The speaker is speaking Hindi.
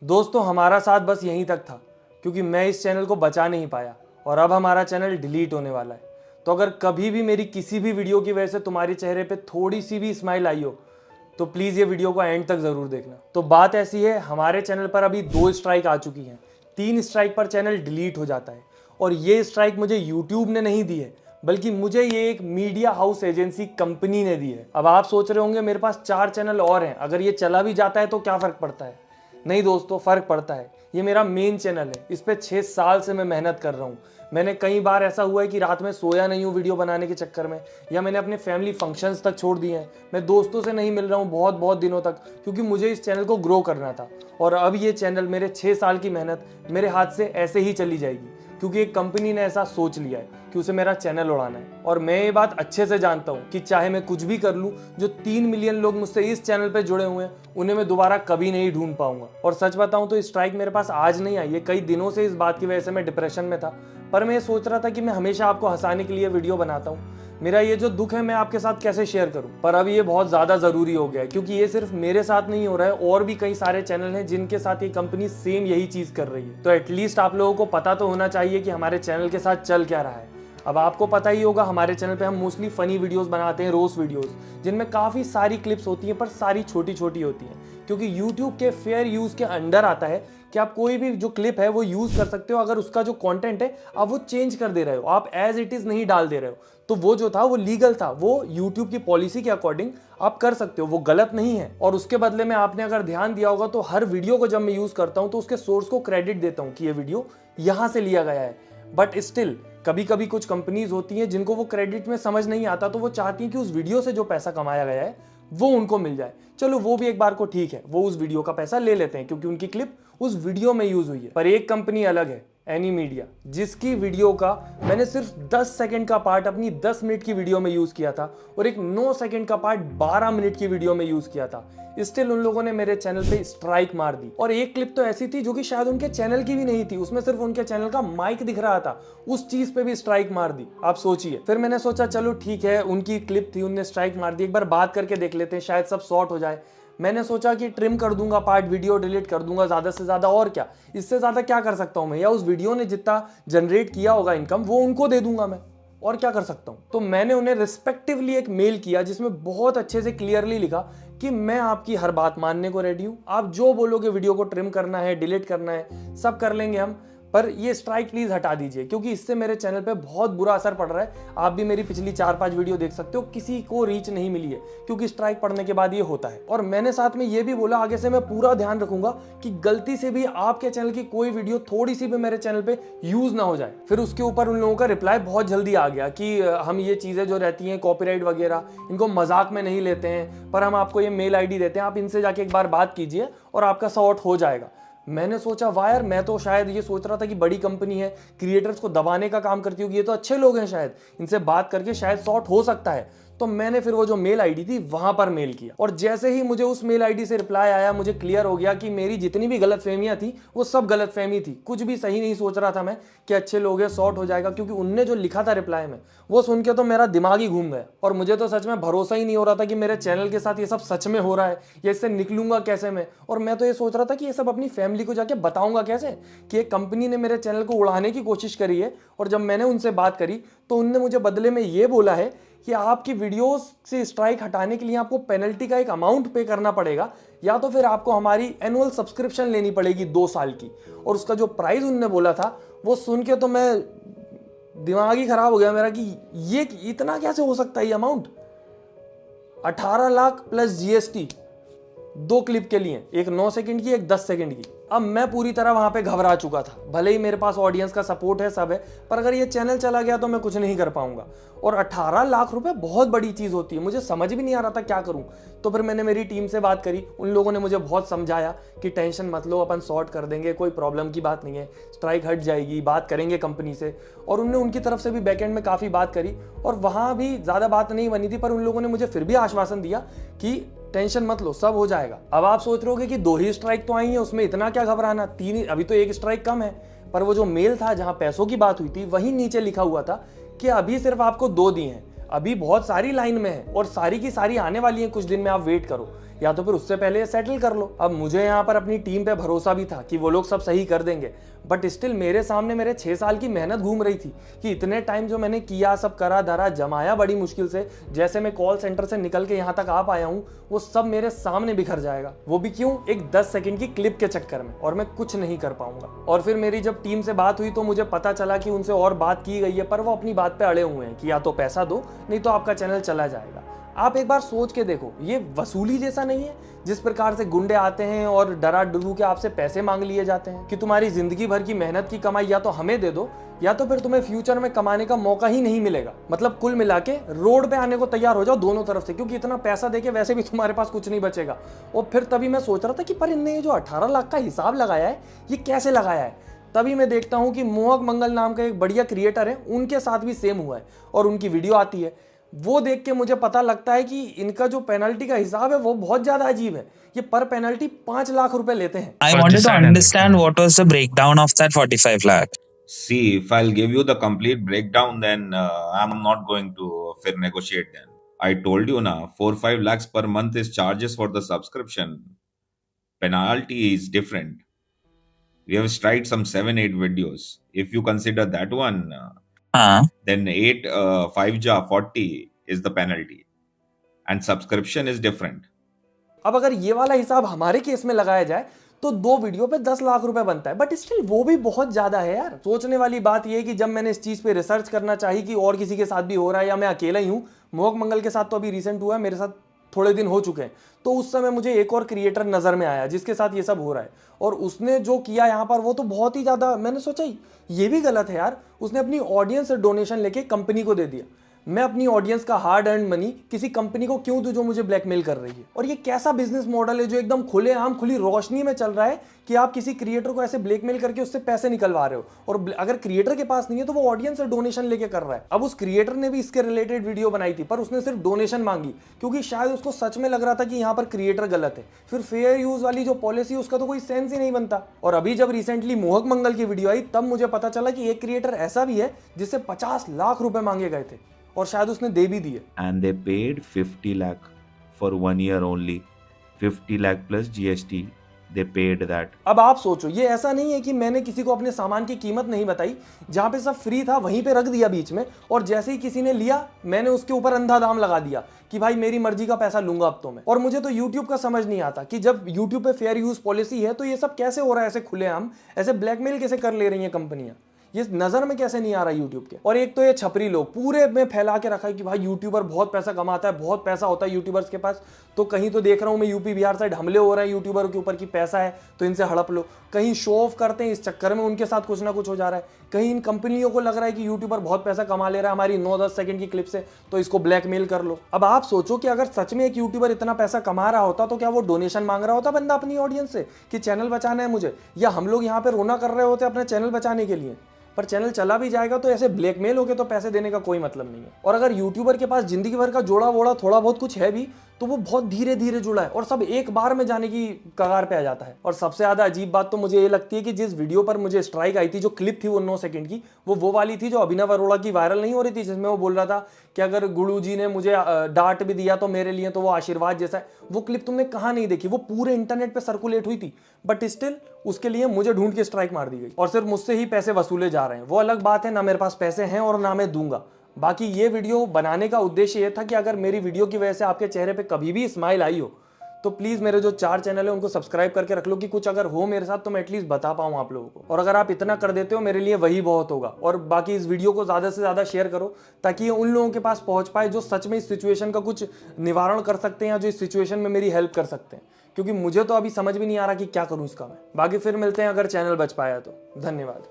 दोस्तों हमारा साथ बस यहीं तक था, क्योंकि मैं इस चैनल को बचा नहीं पाया और अब हमारा चैनल डिलीट होने वाला है। तो अगर कभी भी मेरी किसी भी वीडियो की वजह से तुम्हारे चेहरे पे थोड़ी सी भी स्माइल आई हो तो प्लीज़ ये वीडियो को एंड तक ज़रूर देखना। तो बात ऐसी है, हमारे चैनल पर अभी 2 स्ट्राइक आ चुकी हैं। 3 स्ट्राइक पर चैनल डिलीट हो जाता है और ये स्ट्राइक मुझे यूट्यूब ने नहीं दी है, बल्कि मुझे ये एक मीडिया हाउस एजेंसी कंपनी ने दी है। अब आप सोच रहे होंगे मेरे पास 4 चैनल और हैं, अगर ये चला भी जाता है तो क्या फ़र्क पड़ता है। नहीं दोस्तों, फ़र्क पड़ता है। ये मेरा मेन चैनल है, इस पे 6 साल से मैं मेहनत कर रहा हूँ। मैंने कई बार ऐसा हुआ है कि रात में सोया नहीं हूँ वीडियो बनाने के चक्कर में, या मैंने अपने फैमिली फंक्शंस तक छोड़ दिए हैं। मैं दोस्तों से नहीं मिल रहा हूँ बहुत बहुत दिनों तक, क्योंकि मुझे इस चैनल को ग्रो करना था। और अब ये चैनल, मेरे 6 साल की मेहनत मेरे हाथ से ऐसे ही चली जाएगी, क्योंकि एक कंपनी ने ऐसा सोच लिया है कि उसे मेरा चैनल उड़ाना है। और मैं ये बात अच्छे से जानता हूँ कि चाहे मैं कुछ भी कर लूँ, जो 3 मिलियन लोग मुझसे इस चैनल पे जुड़े हुए हैं उन्हें मैं दोबारा कभी नहीं ढूंढ पाऊंगा। और सच बताऊं तो स्ट्राइक मेरे पास आज नहीं आई, ये कई दिनों से इस बात की वजह से मैं डिप्रेशन में था। पर मैं ये सोच रहा था कि मैं हमेशा आपको हंसाने के लिए वीडियो बनाता हूँ, मेरा ये जो दुख है मैं आपके साथ कैसे शेयर करूं। पर अब ये बहुत ज़्यादा ज़रूरी हो गया है, क्योंकि ये सिर्फ मेरे साथ नहीं हो रहा है, और भी कई सारे चैनल हैं जिनके साथ ये कंपनी सेम यही चीज़ कर रही है। तो एटलीस्ट आप लोगों को पता तो होना चाहिए कि हमारे चैनल के साथ चल क्या रहा है। अब आपको पता ही होगा, हमारे चैनल पे हम मोस्टली फ़नी वीडियोस बनाते हैं, रोस्ट वीडियोस, जिनमें काफ़ी सारी क्लिप्स होती हैं पर सारी छोटी छोटी होती हैं, क्योंकि यूट्यूब के फेयर यूज़ के अंडर आता है कि आप कोई भी जो क्लिप है वो यूज़ कर सकते हो, अगर उसका जो कंटेंट है आप वो चेंज कर दे रहे हो, आप एज इट इज़ नहीं डाल दे रहे हो। तो वो जो था वो लीगल था, वो यूट्यूब की पॉलिसी के अकॉर्डिंग आप कर सकते हो, वो गलत नहीं है। और उसके बदले में आपने अगर ध्यान दिया होगा तो हर वीडियो को जब मैं यूज़ करता हूँ तो उसके सोर्स को क्रेडिट देता हूँ कि ये वीडियो यहाँ से लिया गया है। बट स्टिल कभी कभी कुछ कंपनीज होती हैं जिनको वो क्रेडिट में समझ नहीं आता, तो वो चाहती हैं कि उस वीडियो से जो पैसा कमाया गया है वो उनको मिल जाए। चलो वो भी एक बार को ठीक है, वो उस वीडियो का पैसा ले लेते हैं क्योंकि उनकी क्लिप उस वीडियो में यूज हुई है। पर एक कंपनी अलग है, एनी मीडिया, जिसकी वीडियो का मैंने सिर्फ 10 सेकंड का पार्ट अपनी 10 मिनट की वीडियो में यूज किया था और एक 9 सेकंड का पार्ट 12 मिनट की वीडियो में यूज किया था। स्टिल उन लोगों ने मेरे चैनल पे स्ट्राइक मार दी। और एक क्लिप तो ऐसी थी जो कि शायद उनके चैनल की भी नहीं थी, उसमें सिर्फ उनके चैनल का माइक दिख रहा था, उस चीज पे भी स्ट्राइक मार दी। आप सोचिए। फिर मैंने सोचा चलो ठीक है, उनकी क्लिप थी, उनने स्ट्राइक मार दी, एक बार बात करके देख लेते हैं, शायद सब सॉर्ट हो जाए। मैंने सोचा कि ट्रिम कर दूंगा पार्ट, वीडियो डिलीट कर दूंगा ज्यादा से ज्यादा, और क्या, इससे ज्यादा क्या कर सकता हूं मैं, या उस वीडियो ने जितना जनरेट किया होगा इनकम वो उनको दे दूंगा मैं, और क्या कर सकता हूं। तो मैंने उन्हें रिस्पेक्टिवली एक मेल किया जिसमें बहुत अच्छे से क्लियरली लिखा कि मैं आपकी हर बात मानने को रेडी हूं, आप जो बोलोगे, वीडियो को ट्रिम करना है, डिलीट करना है, सब कर लेंगे हम, पर ये स्ट्राइक प्लीज हटा दीजिए, क्योंकि इससे मेरे चैनल पे बहुत बुरा असर पड़ रहा है। आप भी मेरी पिछली 4-5 वीडियो देख सकते हो, किसी को रीच नहीं मिली है, क्योंकि स्ट्राइक पड़ने के बाद ये होता है। और मैंने साथ में ये भी बोला, आगे से मैं पूरा ध्यान रखूंगा कि गलती से भी आपके चैनल की कोई वीडियो थोड़ी सी भी मेरे चैनल पे यूज ना हो जाए। फिर उसके ऊपर उन लोगों का रिप्लाई बहुत जल्दी आ गया कि हम ये चीजें जो रहती हैं कॉपीराइट वगैरह, इनको मजाक में नहीं लेते हैं, पर हम आपको ये मेल ID देते हैं, आप इनसे जाके एक बार बात कीजिए और आपका सॉर्ट हो जाएगा। मैंने सोचा वाह यार, मैं तो शायद ये सोच रहा था कि बड़ी कंपनी है, क्रिएटर्स को दबाने का काम करती होगी, ये तो अच्छे लोग हैं, शायद इनसे बात करके शायद सॉर्ट हो सकता है। तो मैंने फिर वो जो मेल ID थी वहां पर मेल किया, और जैसे ही मुझे उस मेल ID से रिप्लाई आया, मुझे क्लियर हो गया कि मेरी जितनी भी गलतफहमियां थी वो सब गलतफहमी थी, कुछ भी सही नहीं सोच रहा था मैं कि अच्छे लोग हैं, सॉर्ट हो जाएगा। क्योंकि उनने जो लिखा था रिप्लाई में वो सुन के तो मेरा दिमाग ही घूम गया, और मुझे तो सच में भरोसा ही नहीं हो रहा था कि मेरे चैनल के साथ ये सब सच में हो रहा है, या इससे निकलूंगा कैसे मैं। और मैं तो ये सोच रहा था कि ये सब अपनी फैमिली को जाके बताऊंगा कैसे कि एक कंपनी ने मेरे चैनल को उड़ाने की कोशिश करी है। और जब मैंने उनसे बात करी तो उनने मुझे बदले में ये बोला है कि आपकी वीडियोस से स्ट्राइक हटाने के लिए आपको पेनल्टी का एक अमाउंट पे करना पड़ेगा, या तो फिर आपको हमारी एनुअल सब्सक्रिप्शन लेनी पड़ेगी 2 साल की। और उसका जो प्राइस उनने बोला था वो सुन के तो मैं, दिमाग ही खराब हो गया मेरा कि ये इतना कैसे हो सकता है ये amount. 18 lakh plus GST 2 clip के लिए, एक 9 सेकंड की, एक 10 सेकंड की। अब मैं पूरी तरह वहां पे घबरा चुका था, भले ही मेरे पास ऑडियंस का सपोर्ट है, सब है, पर अगर ये चैनल चला गया तो मैं कुछ नहीं कर पाऊंगा। और 18 लाख रुपए बहुत बड़ी चीज होती है, मुझे समझ भी नहीं आ रहा था क्या करूं। तो फिर मैंने मेरी टीम से बात करी, उन लोगों ने मुझे बहुत समझाया कि टेंशन मत लो, अपन सॉर्ट कर देंगे, कोई प्रॉब्लम की बात नहीं है, स्ट्राइक हट जाएगी, बात करेंगे कंपनी से। और उन्होंने उनकी तरफ से भी बैकएंड में काफी बात करी, और वहां भी ज्यादा बात नहीं बनी थी, पर उन लोगों ने मुझे फिर भी आश्वासन दिया कि टेंशन मत लो, सब हो जाएगा। अब आप सोच रहे होगे कि 2 ही स्ट्राइक तो आई है, उसमें इतना क्या घबराना, 3 अभी तो 1 स्ट्राइक कम है। पर वो जो मेल था जहां पैसों की बात हुई थी, वहीं नीचे लिखा हुआ था कि अभी सिर्फ आपको 2 दिए हैं, अभी बहुत सारी लाइन में है और सारी की सारी आने वाली है, कुछ दिन में आप वेट करो। या तो फिर उससे पहले सेटल कर लो। अब मुझे यहाँ पर अपनी टीम पे भरोसा भी था कि वो लोग सब सही कर देंगे, बट स्टिल मेरे सामने मेरे 6 साल की मेहनत घूम रही थी कि इतने टाइम जो मैंने किया, सब करा धरा जमाया बड़ी मुश्किल से, जैसे मैं कॉल सेंटर से निकल के यहाँ तक आ पाया हूँ, वो सब मेरे सामने बिखर जाएगा। वो भी क्यों? एक 10 सेकंड की क्लिप के चक्कर में, और मैं कुछ नहीं कर पाऊंगा। और फिर मेरी जब टीम से बात हुई तो मुझे पता चला कि उनसे और बात की गई है, पर वो अपनी बात पे अड़े हुए हैं कि या तो पैसा दो, नहीं तो आपका चैनल चला जाएगा। आप एक बार सोच के देखो, ये वसूली जैसा नहीं है? जिस प्रकार से गुंडे आते हैं और डरा डरू के आपसे पैसे मांग लिए जाते हैं कि तुम्हारी जिंदगी भर की मेहनत की कमाई या तो हमें दे दो, या तो फिर तुम्हें फ्यूचर में कमाने का मौका ही नहीं मिलेगा। मतलब कुल मिला के रोड पे आने को तैयार हो जाओ दोनों तरफ से, क्योंकि इतना पैसा देके वैसे भी तुम्हारे पास कुछ नहीं बचेगा। और फिर तभी मैं सोच रहा था कि पर इनने ये जो 18 लाख का हिसाब लगाया है, ये कैसे लगाया है? तभी मैं देखता हूँ कि मोहक मंगल नाम का एक बढ़िया क्रिएटर है, उनके साथ भी सेम हुआ है और उनकी वीडियो आती है। वो देख के मुझे पता लगता है कि इनका जो पेनल्टी का हिसाब है वो बहुत ज्यादा अजीब है। ये पर पेनल्टी 5 लाख रुपए लेते हैं। I wanted to understand what was the breakdown of that 45 lakh. See, if I'll give you the complete breakdown, then I'm not going to fair negotiate then. I told you now, 4-5 lakhs per month is charges for the subscription. Penalty is different. We have tried some 7-8 videos. If you consider that one, then 5 ja 40 is the penalty. And subscription is different. अब अगर ये वाला हिसाब हमारे केस में लगाया जाए तो 2 वीडियो पे 10 लाख रुपए बनता है, बट स्टिल वो भी बहुत ज्यादा है यार। सोचने वाली बात ये है कि जब मैंने इस चीज पे रिसर्च करना चाहिए कि और किसी के साथ भी हो रहा है या मैं अकेला ही हूं, मोहक मंगल के साथ तो अभी रिसेंट हुआ है, मेरे साथ थोड़े दिन हो चुके हैं, तो उस समय मुझे एक और क्रिएटर नजर में आया जिसके साथ ये सब हो रहा है, और उसने जो किया यहाँ पर वो तो बहुत ही ज्यादा, मैंने सोचा ये भी गलत है यार। उसने अपनी ऑडियंस से डोनेशन लेके कंपनी को दे दिया। मैं अपनी ऑडियंस का हार्ड अर्न मनी किसी कंपनी को क्यों दूं जो मुझे ब्लैकमेल कर रही है? और ये कैसा बिजनेस मॉडल है जो एकदम खुलेआम खुली रोशनी में चल रहा है कि आप किसी क्रिएटर को ऐसे ब्लैकमेल करके उससे पैसे निकलवा रहे हो, और अगर क्रिएटर के पास नहीं है तो वो ऑडियंस से डोनेशन लेके कर रहा है। अब उस क्रिएटर ने भी इसके रिलेटेड वीडियो बनाई थी, पर उसने सिर्फ डोनेशन मांगी क्योंकि शायद उसको सच में लग रहा था कि यहाँ पर क्रिएटर गलत है। फिर फेयर यूज वाली जो पॉलिसी है उसका तो कोई सेंस ही नहीं बनता। और अभी जब रिसेंटली मोहक मंगल की वीडियो आई तब मुझे पता चला कि एक क्रिएटर ऐसा भी है जिससे 50 लाख रुपए मांगे गए थे, और शायद उसने दे भी दिए। And they paid 50 lakh for 1 year only. 50 lakh plus GST. They paid that. अब आप सोचो, ये ऐसा नहीं है कि मैंने किसी को अपने सामान की कीमत नहीं बताई, जहां पे सब फ्री था वहीं पे रख दिया बीच में, और जैसे ही किसी ने लिया मैंने उसके ऊपर अंधा दाम लगा दिया कि भाई मेरी मर्जी का पैसा लूंगा अब तो मैं। और मुझे तो YouTube का समझ नहीं आता कि जब YouTube पे फेयर यूज पॉलिसी है तो ये सब कैसे हो रहा है, ऐसे खुलेआम ऐसे ब्लैकमेल कैसे कर ले रही है कंपनियां? ये नजर में कैसे नहीं आ रहा यूट्यूब के? और एक तो ये छपरी लोग पूरे में फैला के रखा है कि भाई यूट्यूबर बहुत पैसा कमाता है, बहुत पैसा होता है यूट्यूबर्स के पास। तो कहीं तो देख रहा हूं मैं यूपी बिहार साइड हमले हो रहे हैं यूट्यूबर के ऊपर कि पैसा है तो इनसे हड़प लो। कहीं शो ऑफ करते हैं, इस चक्कर में उनके साथ कुछ ना कुछ हो जा रहा है। कहीं इन कंपनियों को लग रहा है कि यूट्यूबर बहुत पैसा कमा ले रहा है हमारी 9-10 सेकंड की क्लिप से, तो इसको ब्लैकमेल कर लो। अब आप सोचो कि अगर सच में एक यूट्यूबर इतना पैसा कमा रहा होता तो क्या वो डोनेशन मांग रहा होता बंदा अपनी ऑडियंस से कि चैनल बचाना है मुझे, या हम लोग यहाँ पे रोना कर रहे होते अपने चैनल बचाने के लिए? पर चैनल चला भी जाएगा तो ऐसे ब्लैकमेल होके तो पैसे देने का कोई मतलब नहीं है। और अगर यूट्यूबर के पास जिंदगी भर का जोड़ा वोड़ा थोड़ा बहुत कुछ है भी तो वो बहुत धीरे धीरे जुड़ा है और सब एक बार में जाने की कगार पे आ जाता है। और सबसे ज्यादा अजीब बात तो मुझे ये लगती है कि जिस वीडियो पर मुझे स्ट्राइक आई थी, जो क्लिप थी वो 9 सेकंड की, वो वाली थी जो अभिनव अरोड़ा की वायरल नहीं हो रही थी, जिसमें वो बोल रहा था कि अगर गुरु जी ने मुझे डांट भी दिया तो मेरे लिए तो वो आशीर्वाद जैसा है। वो क्लिप तुमने कहाँ नहीं देखी? वो पूरे इंटरनेट पे सर्कुलेट हुई थी, बट स्टिल उसके लिए मुझे ढूंढ के स्ट्राइक मार दी गई और सिर्फ मुझसे ही पैसे वसूले जा रहे हैं। वो अलग बात है, ना मेरे पास पैसे हैं और ना मैं दूंगा। बाकी ये वीडियो बनाने का उद्देश्य ये था कि अगर मेरी वीडियो की वजह से आपके चेहरे पे कभी भी स्माइल आई हो तो प्लीज मेरे जो 4 चैनल है उनको सब्सक्राइब करके रख लो कि कुछ अगर हो मेरे साथ तो मैं एटलीस्ट बता पाऊं आप लोगों को। और अगर आप इतना कर देते हो मेरे लिए वही बहुत होगा। और बाकी इस वीडियो को ज्यादा से ज्यादा शेयर करो ताकि ये उन लोगों के पास पहुंच पाए जो सच में इस सिचुएशन का कुछ निवारण कर सकते हैं या जो इस सिचुएशन में मेरी हेल्प कर सकते हैं, क्योंकि मुझे तो अभी समझ भी नहीं आ रहा कि क्या करूं इसका मैं। बाकी फिर मिलते हैं अगर चैनल बच पाया तो। धन्यवाद।